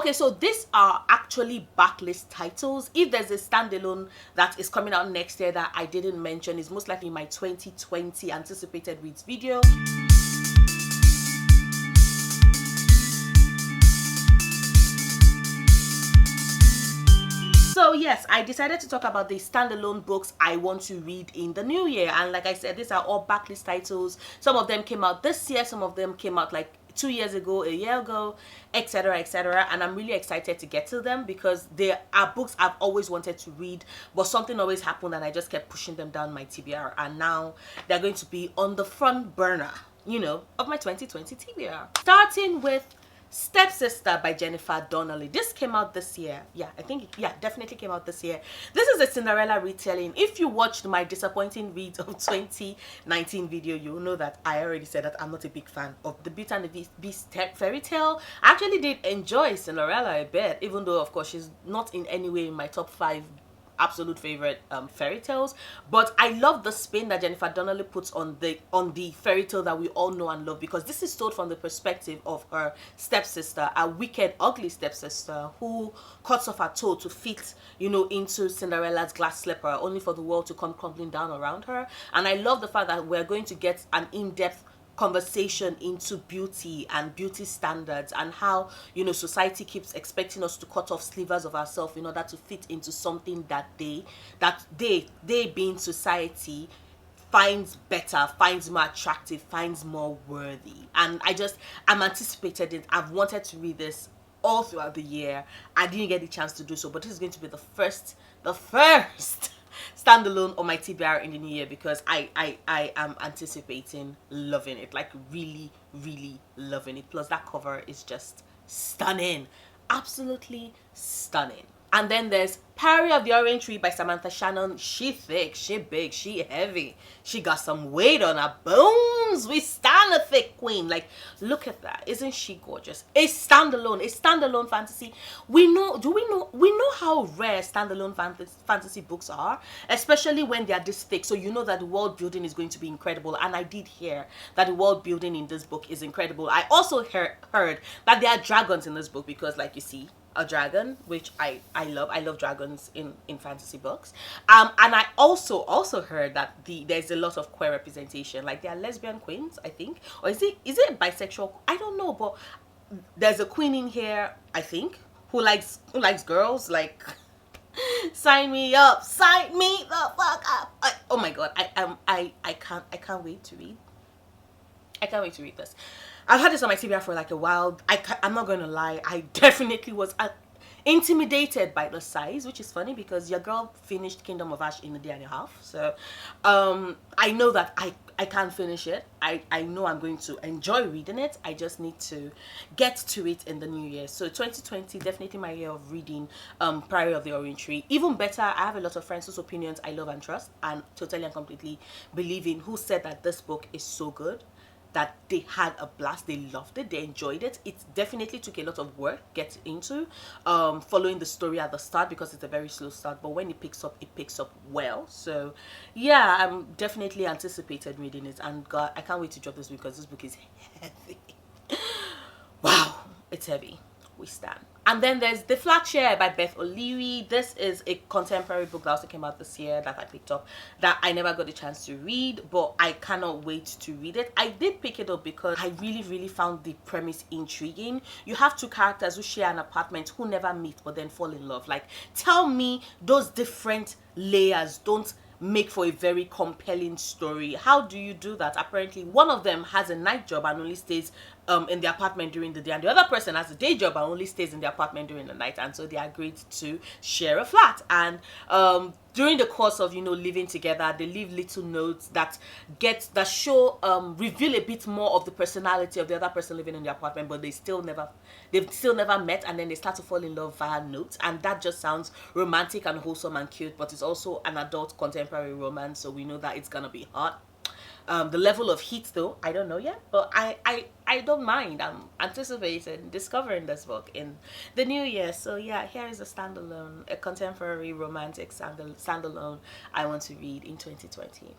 Okay, so these are actually backlist titles. If there's a standalone that is coming out next year that I didn't mention, it's most likely my 2020 anticipated reads video. So yes, I decided to talk about the standalone books I want to read in the new year. And like I said, these are all backlist titles. Some of them came out this year, some of them came out like 2 years ago, a year ago, etc., etc. And I'm really excited to get to them because they are books I've always wanted to read, but something always happened and I just kept pushing them down my TBR, and now they're going to be on the front burner, you know, of my 2020 TBR. Starting with Stepsister by Jennifer Donnelly. This came out this year. Yeah, I think, yeah, definitely came out this year. This is a Cinderella retelling. If you watched my disappointing reads of 2019 video, you'll know that I already said that I'm not a big fan of the Beauty and the Beast fairy tale. I actually did enjoy Cinderella a bit, even though, of course, she's not in any way in my top 5 absolute favorite fairy tales, but I love the spin that Jennifer Donnelly puts on the fairy tale that we all know and love, because this is told from the perspective of her stepsister, a wicked, ugly stepsister who cuts off her toe to fit, you know, into Cinderella's glass slipper, only for the world to come crumbling down around her. And I love the fact that we're going to get an in-depth conversation into beauty and beauty standards, and how, you know, society keeps expecting us to cut off slivers of ourselves in order to fit into something that they being society finds better, finds more attractive, finds more worthy. And I'm anticipated it. I've wanted to read this all throughout the year. I didn't get the chance to do so, but this is going to be the first standalone on my TBR in the new year, because I am anticipating loving it, like really loving it. Plus that cover is just stunning, absolutely stunning. And then there's Perry of the Orange Tree by Samantha Shannon. She thick, she big, she heavy. She got some weight on her bones. We stand a thick queen. Like, look at that. Isn't she gorgeous? A standalone fantasy. We know how rare standalone fantasy books are, especially when they are this thick. So you know that the world building is going to be incredible. And I did hear that the world building in this book is incredible. I also heard that there are dragons in this book, because, like, you see a dragon, which I love dragons in fantasy books, and I also heard that there's a lot of queer representation, like there are lesbian queens, I think, or is it bisexual, I don't know, but there's a queen in here, I think, who likes girls. Like, sign me up, sign me the fuck up. Oh my god, I can't wait to read. I can't wait to read this. I've had this on my TBR for like a while. I'm not going to lie. I definitely was intimidated by the size, which is funny because your girl finished Kingdom of Ash in a day and a half. So I know that I can't finish it. I know I'm going to enjoy reading it. I just need to get to it in the new year. So 2020, definitely my year of reading Priory of the Orange Tree. Even better, I have a lot of friends whose opinions I love and trust and totally and completely believe in, who said that this book is so good, that they had a blast, they loved it, they enjoyed it. It definitely took a lot of work getting into following the story at the start, because it's a very slow start, but when it picks up well. So yeah, I'm definitely anticipated reading it, and God, I can't wait to drop this book, because this book is heavy. Wow, it's heavy. We stand. And then there's The Flatshare by Beth O'Leary. This is a contemporary book that also came out this year that I picked up, that I never got a chance to read, but I cannot wait to read it. I did pick it up because I really found the premise intriguing. You have two characters who share an apartment, who never meet but then fall in love. Like, tell me those different layers don't make for a very compelling story. How do you do that? Apparently one of them has a night job and only stays in the apartment during the day, and the other person has a day job and only stays in the apartment during the night, and so they agreed to share a flat. And during the course of, you know, living together, they leave little notes that reveal a bit more of the personality of the other person living in the apartment, but they've still never met, and then they start to fall in love via notes. And that just sounds romantic and wholesome and cute, but it's also an adult contemporary romance, so we know that it's gonna be hot. The level of heat, though, I don't know yet, but I don't mind. I'm anticipating discovering this book in the new year. So yeah, here is a contemporary romantic standalone I want to read in 2020.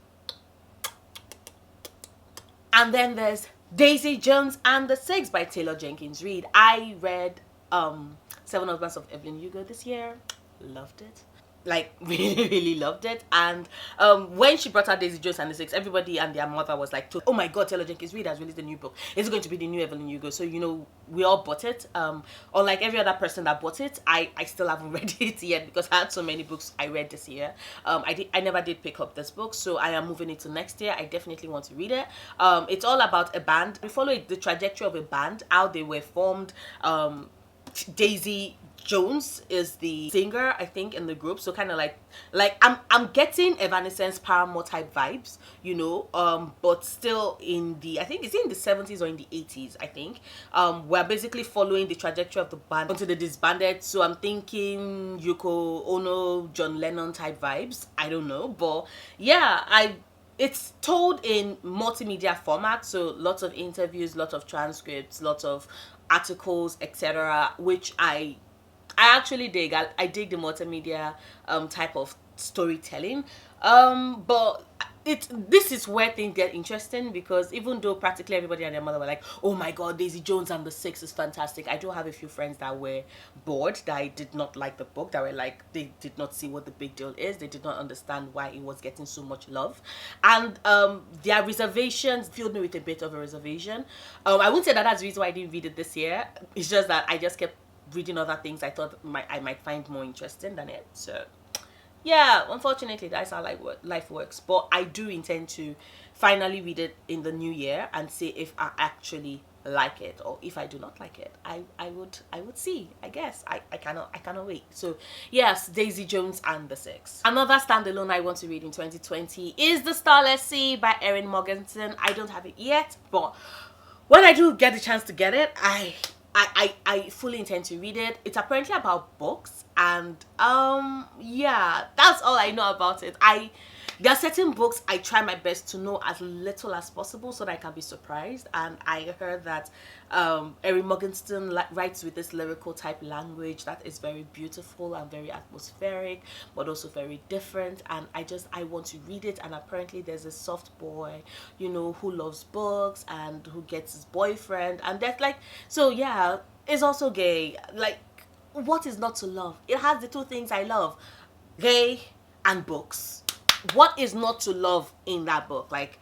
And then there's Daisy Jones and the Six by Taylor Jenkins Reid. I read Seven Husbands of Evelyn Hugo this year. Loved it. Like really, really loved it. And when she brought out Daisy Jones and the Six, everybody and their mother was like, oh my god, Taylor Jenkins Reid has released a new book. It's going to be the new Evelyn Hugo. So, you know, we all bought it. Unlike every other person that bought it, I still haven't read it yet because I had so many books I read this year. I never did pick up this book, so I am moving into next year. I definitely want to read it. It's all about a band. We follow the trajectory of a band, how they were formed. Daisy Jones is the singer, I think, in the group. So kind of like I'm getting Evanescence, Paramore type vibes, you know, but still in the, I think it's in the 70s or in the 80s, I think. We're basically following the trajectory of the band until they disbanded. So I'm thinking Yoko Ono, John Lennon type vibes. I don't know, but yeah, it's told in multimedia format, so lots of interviews, lots of transcripts, lots of articles, etc., which I actually dig. I dig the multimedia type of storytelling, but this is where things get interesting, because even though practically everybody and their mother were like, oh my god, Daisy Jones and the Six is fantastic, I do have a few friends that were bored, that I did not like the book, that were like, they did not see what the big deal is, they did not understand why it was getting so much love, and their reservations filled me with a bit of a reservation. I wouldn't say that that's the reason why I didn't read it this year. It's just that I just kept reading other things I thought I might find more interesting than it. So yeah, unfortunately that's how life works, but I do intend to finally read it in the new year and see if I actually like it, or if I do not like it, I would see, I guess. I cannot wait. So yes, Daisy Jones and the Six. Another standalone I want to read in 2020 is The Stylist C by Erin Morgenstern. I don't have it yet, but when I do get the chance to get it, I fully intend to read it. It's apparently about books, and yeah, that's all I know about it. There are certain books I try my best to know as little as possible so that I can be surprised, and I heard that Erin Morgenstern writes with this lyrical type language that is very beautiful and very atmospheric, but also very different, and I want to read it. And apparently there's a soft boy, you know, who loves books and who gets his boyfriend, and that's like, so yeah, it's also gay. Like, what is not to love? It has the two things I love, gay and books. What is not to love in that book? Like,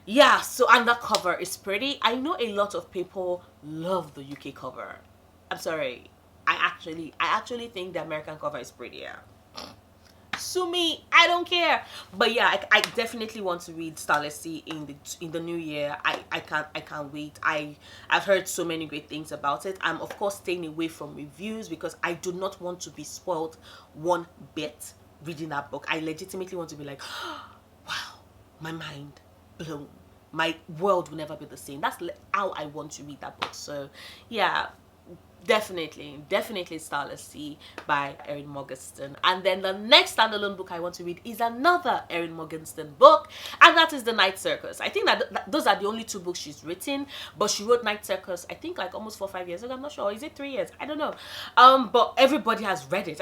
yeah. So, and the cover is pretty. I know a lot of people love the UK cover. I'm sorry, I actually think the American cover is prettier. Sue me, I don't care. But yeah, I definitely want to read Stylist C in the new year. I can't wait. I've heard so many great things about it. I'm of course staying away from reviews because I do not want to be spoiled one bit reading that book. I legitimately want to be like, wow, my mind blown. My world will never be the same. That's how I want to read that book. So yeah, definitely Stylist C by Erin Morgenstern. And then the next standalone book I want to read is another Erin Morgenstern book, and that is The Night Circus. I think that those are the only two books she's written, but she wrote Night Circus I think like almost 4 or 5 years ago. I'm not sure, is it 3 years? I don't know. But everybody has read it.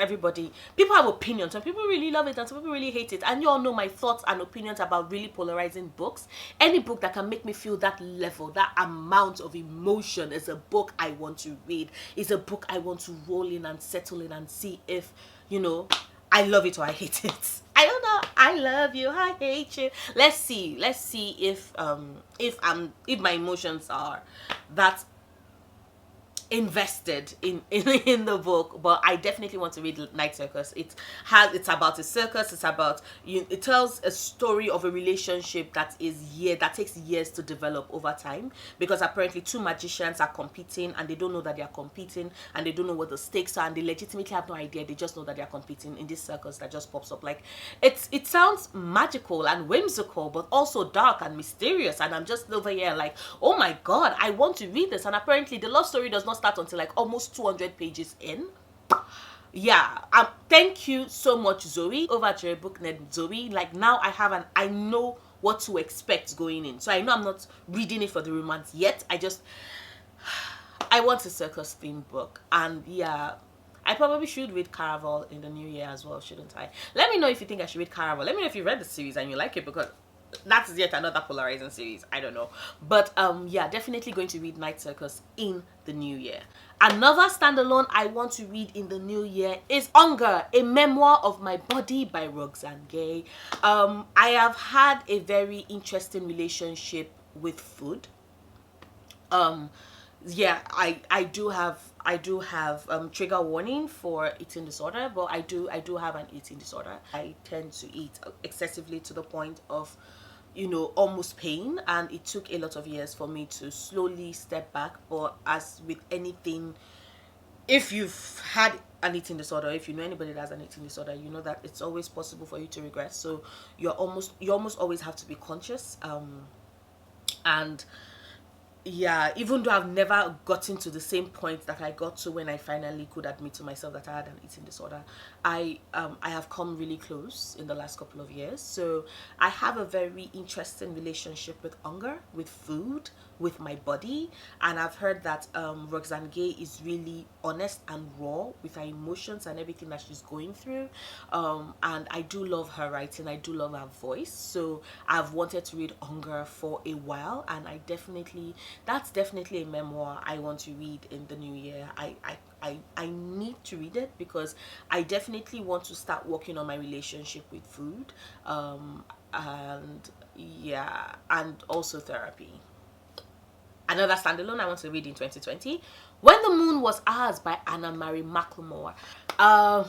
People have opinions. Some people really love it and some people really hate it, and you all know my thoughts and opinions about really polarizing books. Any book that can make me feel that level, that amount of emotion, is a book I want to read. Is a book I want to roll in and settle in and see if, you know, I love it or I hate it. I don't know. I love you, I hate you. Let's see if my emotions are that invested in the book. But I definitely want to read Night Circus. It's about a circus. It's about it tells a story of a relationship that takes years to develop over time, because apparently two magicians are competing and they don't know that they are competing, and they don't know what the stakes are, and they legitimately have no idea. They just know that they are competing in this circus that just pops up. Like, it sounds magical and whimsical, but also dark and mysterious, and I'm just over here like, oh my god, I want to read this. And apparently the love story does not start until like almost 200 pages in. Yeah, thank you so much, Zoe, over at your booknet, Zoe. Like, now I know what to expect going in, so I know I'm not reading it for the romance yet. I want a circus themed book. And yeah, I probably should read Caraval in the new year as well, shouldn't I? Let me know if you think I should read Caraval. Let me know if you read the series and you like it, because that's yet another polarizing series. I don't know, but yeah, definitely going to read Night Circus in the new year. Another standalone I want to read in the new year is Hunger, a memoir of my body by Roxane Gay. I have had a very interesting relationship with food. Yeah, I do have trigger warning for eating disorder, but I do have an eating disorder. I tend to eat excessively to the point of, almost pain, and it took a lot of years for me to slowly step back. But as with anything, if you've had an eating disorder, if you know anybody that has an eating disorder, you know that it's always possible for you to regress. So you almost always have to be conscious. And yeah, even though I've never gotten to the same point that I got to when I finally could admit to myself that I had an eating disorder, I have come really close in the last couple of years. So I have a very interesting relationship with hunger, with food, with my body, and I've heard that Roxane Gay is really honest and raw with her emotions and everything that she's going through. And I do love her writing. I do love her voice. So I've wanted to read Hunger for a while, and that's definitely a memoir I want to read in the new year. I need to read it because I definitely want to start working on my relationship with food, and yeah, and also therapy. Another standalone I want to read in 2020, When the Moon Was Ours by Anna Marie McLemore. Um,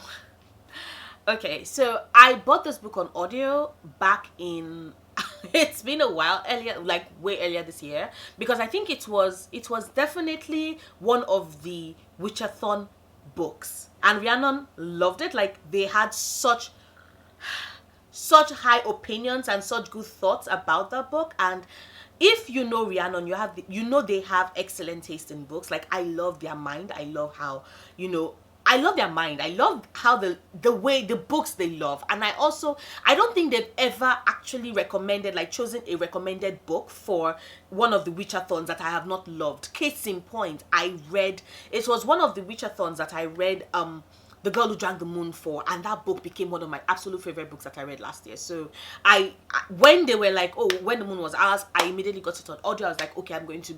okay, so I bought this book on audio back in it's been a while, earlier, like way earlier this year, because I think it was definitely one of the Witchathon books, and Rhiannon loved it. Like, they had such high opinions and such good thoughts about that book. And if you know Rhiannon, they have excellent taste in books. Like, I love their mind. I love how, I love their mind. I love how the way the books they love. And I don't think they've ever actually recommended, like, chosen a recommended book for one of the Witchathons that I have not loved. Case in point, it was one of the Witchathons that I read The Girl Who Drank the Moon for, and that book became one of my absolute favorite books that I read last year. So when they were like, oh, When the Moon Was Ours, I immediately got it on audio. I was like, okay, I'm going to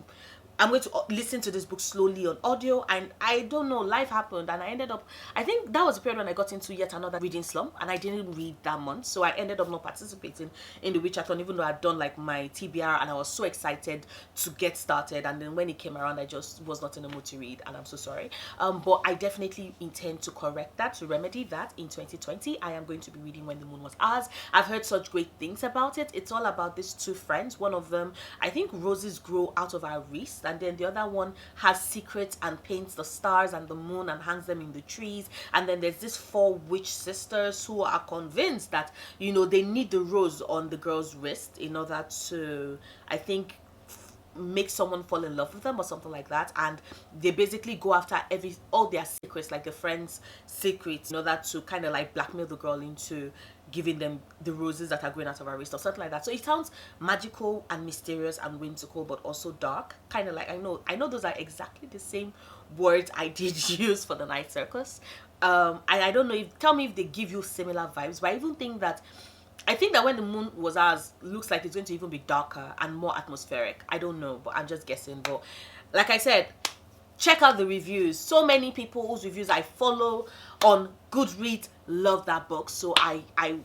listen to this book slowly on audio. And I don't know, life happened, and I think that was the period when I got into yet another reading slump, and I didn't read that month. So I ended up not participating in the Witchathon, even though I'd done like my TBR, and I was so excited to get started. And then when it came around, I just was not in the mood to read, and I'm so sorry. But I definitely intend to correct that, to remedy that in 2020. I am going to be reading When the Moon Was Ours. I've heard such great things about it. It's all about these two friends. One of them, I think, roses grow out of her wrist, and then the other one has secrets and paints the stars and the moon and hangs them in the trees. And then there's these four witch sisters who are convinced that, they need the rose on the girl's wrist in order to, I think, make someone fall in love with them or something like that. And they basically go after all their secrets, like the friends' secrets, in order to kind of like blackmail the girl into giving them the roses that are growing out of her wrist or something like that. So it sounds magical and mysterious and whimsical, but also dark. Kind of like, I know those are exactly the same words I did use for the Night Circus. And I don't know, tell me if they give you similar vibes, but I think that When the Moon Was Ours looks like it's going to even be darker and more atmospheric. I don't know, but I'm just guessing. But like I said, check out the reviews. So many people whose reviews I follow on Goodreads love that book. So I'm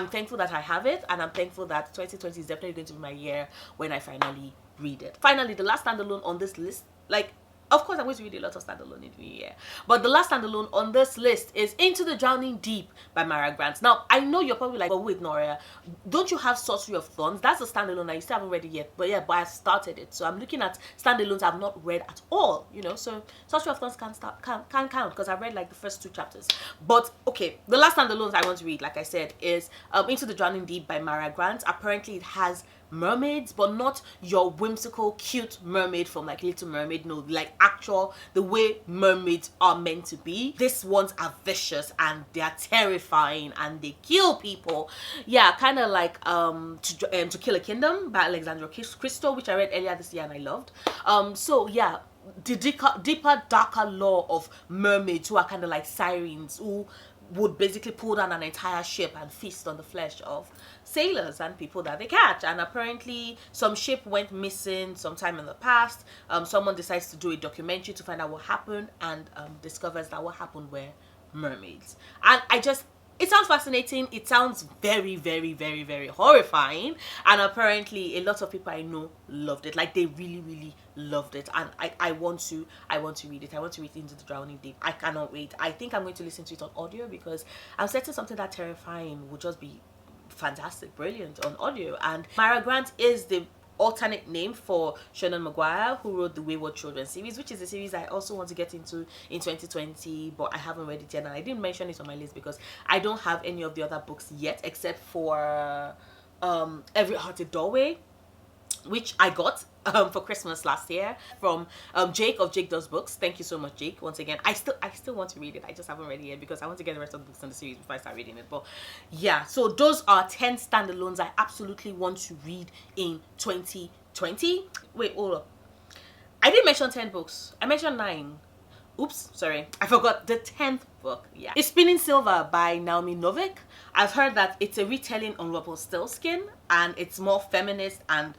thankful that I have it, and I'm thankful that 2020 is definitely going to be my year when I finally read it. Finally, the last standalone on this list, like, of course, I'm going to read a lot of standalone in the year, but the last standalone on this list is Into the Drowning Deep by Myra Grant. Now, I know you're probably like, but wait, Noria, don't you have Sorcery of Thorns? That's a standalone. I still haven't read it yet, but I started it. So I'm looking at standalones I've not read at all, so Sorcery of Thorns can count because I've read like the first 2 chapters. But okay, the last standalones I want to read, like I said, is Into the Drowning Deep by Myra Grant. Apparently it has mermaids, but not your whimsical cute mermaid from like Little Mermaid. No, like actual, the way mermaids are meant to be. These ones are vicious and they are terrifying and they kill people. Yeah, kind of like To Kill a Kingdom by Alexandra Christo, which I read earlier this year and I loved. So yeah, the deeper, darker lore of mermaids who are kind of like sirens, who would basically pull down an entire ship and feast on the flesh of sailors and people that they catch. And apparently some ship went missing sometime in the past. Someone decides to do a documentary to find out what happened, and discovers that what happened were mermaids. And it sounds fascinating. It sounds very, very, very, very horrifying. And apparently a lot of people I know loved it. Like, they really, really loved it. And I want to read it. I want to read Into the Drowning Deep. I cannot wait. I think I'm going to listen to it on audio, because I'm certain something that terrifying would just be fantastic, brilliant on audio. And Myra Grant is the alternate name for Shannon Maguire, who wrote the Wayward Children series, which is a series I also want to get into in 2020, but I haven't read it yet, and I didn't mention it on my list because I don't have any of the other books yet, except for Every Hearted Doorway, which I got for Christmas last year from Jake of Jake Does Books. Thank you so much, Jake. Once again, I still want to read it. I just haven't read it yet because I want to get the rest of the books in the series before I start reading it. But yeah, so those are 10 standalones I absolutely want to read in 2020. Wait, hold up. I didn't mention 10 books. I mentioned 9. Oops, sorry. I forgot the 10th book. Yeah. It's Spinning Silver by Naomi Novik. I've heard that it's a retelling on Rumpelstiltskin, and it's more feminist and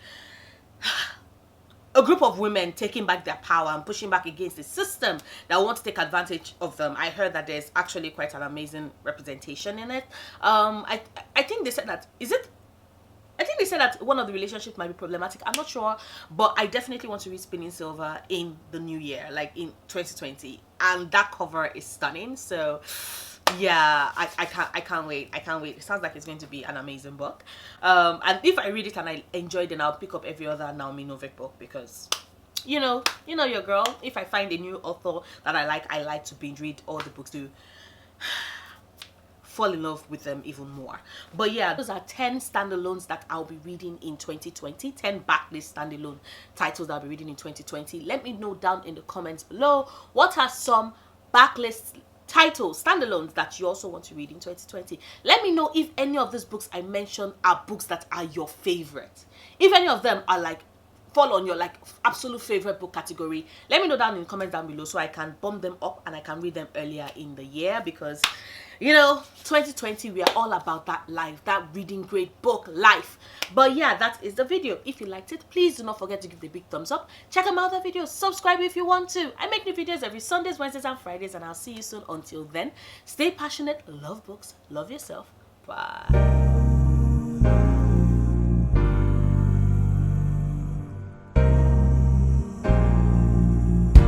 a group of women taking back their power and pushing back against the system that wants to take advantage of them. I heard that there's actually quite an amazing representation in it. I think they said that, I think they said that one of the relationships might be problematic. I'm not sure, but I definitely want to read Spinning Silver in the new year, like in 2020. And that cover is stunning. So yeah, I can't wait. It sounds like it's going to be an amazing book. And if I read it and I enjoy it, then I'll pick up every other Naomi Novik book, because you know your girl. If I find a new author that I like to binge read all the books to fall in love with them even more. But yeah, those are 10 standalones that I'll be reading in 2020. 10 backlist standalone titles that I'll be reading in 2020. Let me know down in the comments below, what are some backlist titles, standalones, that you also want to read in 2020. Let me know if any of these books I mentioned are books that are your favorite. If any of them are like fall on your like absolute favorite book category, let me know down in the comments down below so I can bump them up and I can read them earlier in the year, because 2020 we are all about that life, that reading great book life. But yeah, that is the video. If you liked it, please do not forget to give the big thumbs up. Check out my other videos, subscribe if you want to. I make new videos every Sundays, Wednesdays and Fridays, and I'll see you soon. Until then, stay passionate, love books, love yourself. Bye.